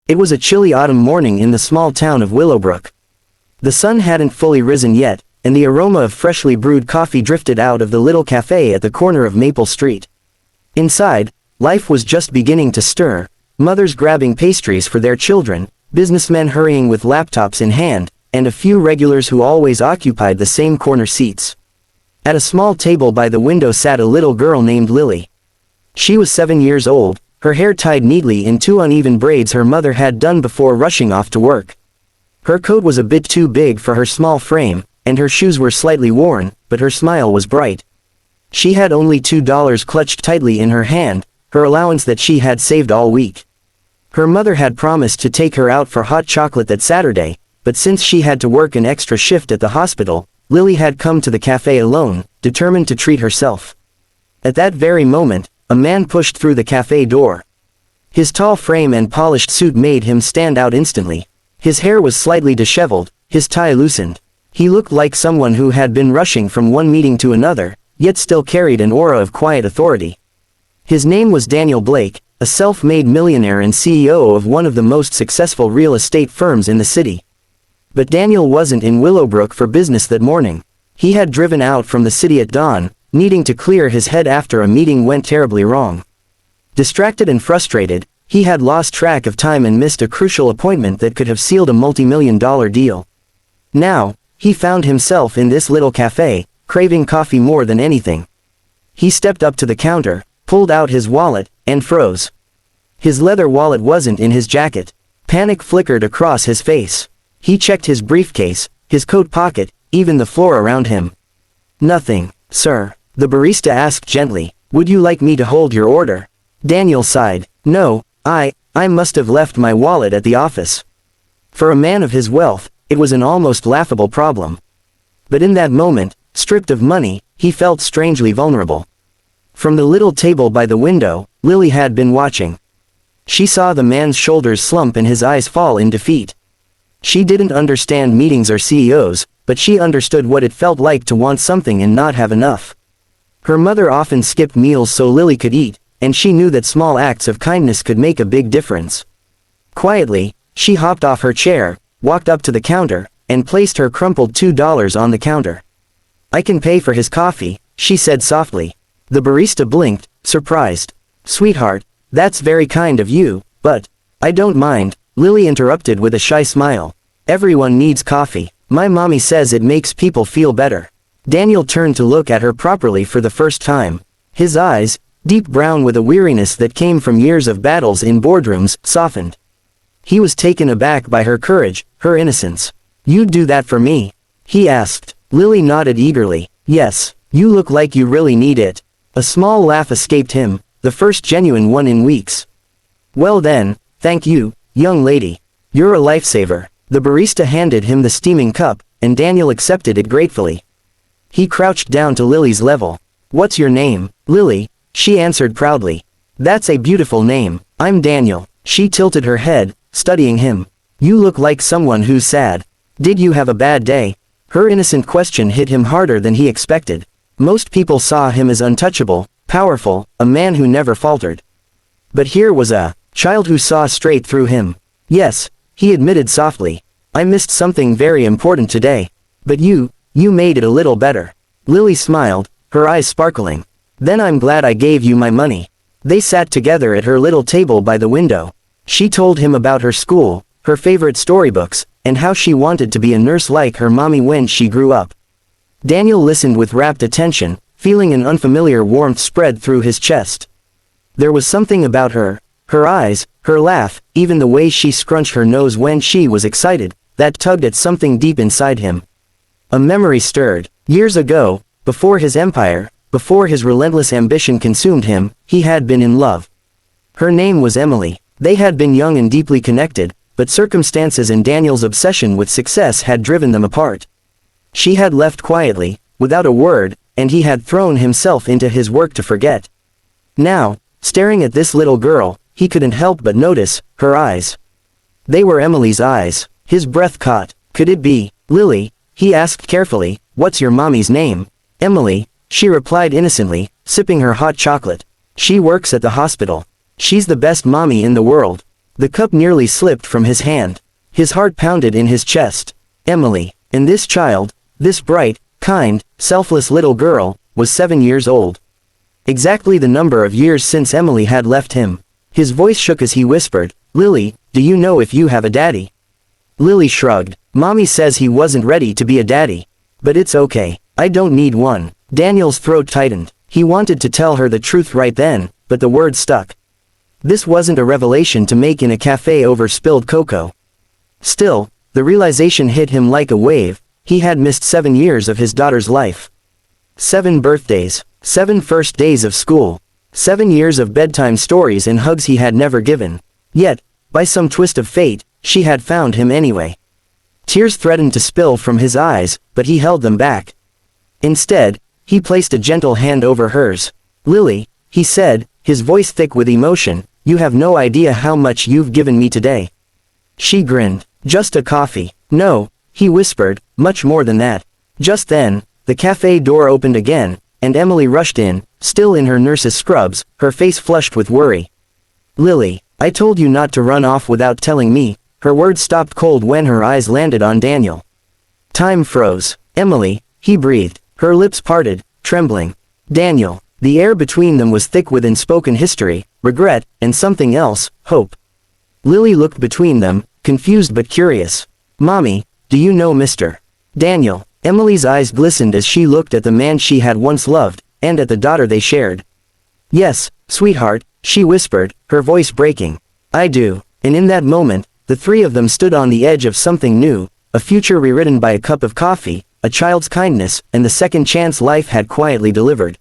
It was a chilly autumn morning in the small town of Willowbrook. The sun hadn't fully risen yet, and the aroma of freshly brewed coffee drifted out of the little cafe at the corner of Maple Street. Inside, life was just beginning to stir, mothers grabbing pastries for their children, businessmen hurrying with laptops in hand, and a few regulars who always occupied the same corner seats. At a small table by the window sat a little girl named Lily. She was 7 years old, her hair tied neatly in two uneven braids her mother had done before rushing off to work. Her coat was a bit too big for her small frame, and her shoes were slightly worn, but her smile was bright. She had only $2 clutched tightly in her hand, her allowance that she had saved all week. Her mother had promised to take her out for hot chocolate that Saturday, but since she had to work an extra shift at the hospital, Lily had come to the cafe alone, determined to treat herself. At that very moment, a man pushed through the cafe door. His tall frame and polished suit made him stand out instantly. His hair was slightly disheveled, his tie loosened. He looked like someone who had been rushing from one meeting to another, yet still carried an aura of quiet authority. His name was Daniel Blake, a self-made millionaire and CEO of one of the most successful real estate firms in the city. But Daniel wasn't in Willowbrook for business that morning. He had driven out from the city at dawn, needing to clear his head after a meeting went terribly wrong. Distracted and frustrated, he had lost track of time and missed a crucial appointment that could have sealed a multi-million-dollar deal. Now, he found himself in this little cafe, craving coffee more than anything. He stepped up to the counter, pulled out his wallet, and froze. His leather wallet wasn't in his jacket. Panic flickered across his face. He checked his briefcase, his coat pocket, even the floor around him. "Nothing, sir," the barista asked gently. "Would you like me to hold your order?" Daniel sighed. "No, I must have left my wallet at the office." For a man of his wealth, it was an almost laughable problem. But in that moment, stripped of money, he felt strangely vulnerable. From the little table by the window, Lily had been watching. She saw the man's shoulders slump and his eyes fall in defeat. She didn't understand meetings or CEOs, but she understood what it felt like to want something and not have enough. Her mother often skipped meals so Lily could eat, and she knew that small acts of kindness could make a big difference. Quietly, she hopped off her chair, walked up to the counter, and placed her crumpled $2 on the counter. "I can pay for his coffee," she said softly. The barista blinked, surprised. "Sweetheart, that's very kind of you, but I don't mind," Lily interrupted with a shy smile. "Everyone needs coffee. My mommy says it makes people feel better." Daniel turned to look at her properly for the first time. His eyes, deep brown with a weariness that came from years of battles in boardrooms, softened. He was taken aback by her courage, her innocence. "You'd do that for me?" he asked. Lily nodded eagerly. "Yes, you look like you really need it." A small laugh escaped him, the first genuine one in weeks. "Well then, thank you, young lady. You're a lifesaver." The barista handed him the steaming cup, and Daniel accepted it gratefully. He crouched down to Lily's level. "What's your name?" "Lily," she answered proudly. "That's a beautiful name. I'm Daniel." She tilted her head, studying him. "You look like someone who's sad. Did you have a bad day?" Her innocent question hit him harder than he expected. Most people saw him as untouchable, powerful, a man who never faltered. But here was a child who saw straight through him. "Yes," he admitted softly. "I missed something very important today. But you made it a little better." Lily smiled, her eyes sparkling. "Then I'm glad I gave you my money." They sat together at her little table by the window. She told him about her school, her favorite storybooks, and how she wanted to be a nurse like her mommy when she grew up. Daniel listened with rapt attention, feeling an unfamiliar warmth spread through his chest. There was something about her eyes, her laugh, even the way she scrunched her nose when she was excited, that tugged at something deep inside him. A memory stirred. Years ago, before his empire, before his relentless ambition consumed him, he had been in love. Her name was Emily. They had been young and deeply connected, but circumstances and Daniel's obsession with success had driven them apart. She had left quietly, without a word, and he had thrown himself into his work to forget. Now, staring at this little girl, he couldn't help but notice her eyes. They were Emily's eyes. His breath caught. Could it be Lily? He asked carefully. "What's your mommy's name?" "Emily," she replied innocently, sipping her hot chocolate. "She works at the hospital. She's the best mommy in the world." The cup nearly slipped from his hand. His heart pounded in his chest. Emily, and this child, this bright, kind, selfless little girl, was 7 years old. Exactly the number of years since Emily had left him. His voice shook as he whispered, "Lily, do you know if you have a daddy?" Lily shrugged. "Mommy says he wasn't ready to be a daddy. But it's okay. I don't need one." Daniel's throat tightened. He wanted to tell her the truth right then, but the words stuck. This wasn't a revelation to make in a cafe over spilled cocoa. Still, the realization hit him like a wave. He had missed 7 years of his daughter's life. 7 birthdays, 7 first days of school, 7 years of bedtime stories and hugs he had never given. Yet, by some twist of fate, she had found him anyway. Tears threatened to spill from his eyes, but he held them back. Instead, he placed a gentle hand over hers. "Lily," he said, his voice thick with emotion, "you have no idea how much you've given me today." She grinned. "Just a coffee." "No," he whispered, "much more than that." Just then, the cafe door opened again, and Emily rushed in, still in her nurse's scrubs, her face flushed with worry. "Lily, I told you not to run off without telling me." Her words stopped cold when her eyes landed on Daniel. Time froze. "Emily," he breathed, her lips parted, trembling. "Daniel." The air between them was thick with unspoken history, regret, and something else, hope. Lily looked between them, confused but curious. "Mommy, do you know Mr. Daniel?" Emily's eyes glistened as she looked at the man she had once loved, and at the daughter they shared. "Yes, sweetheart," she whispered, her voice breaking. "I do." And in that moment, the three of them stood on the edge of something new, a future rewritten by a cup of coffee, a child's kindness, and the second chance life had quietly delivered.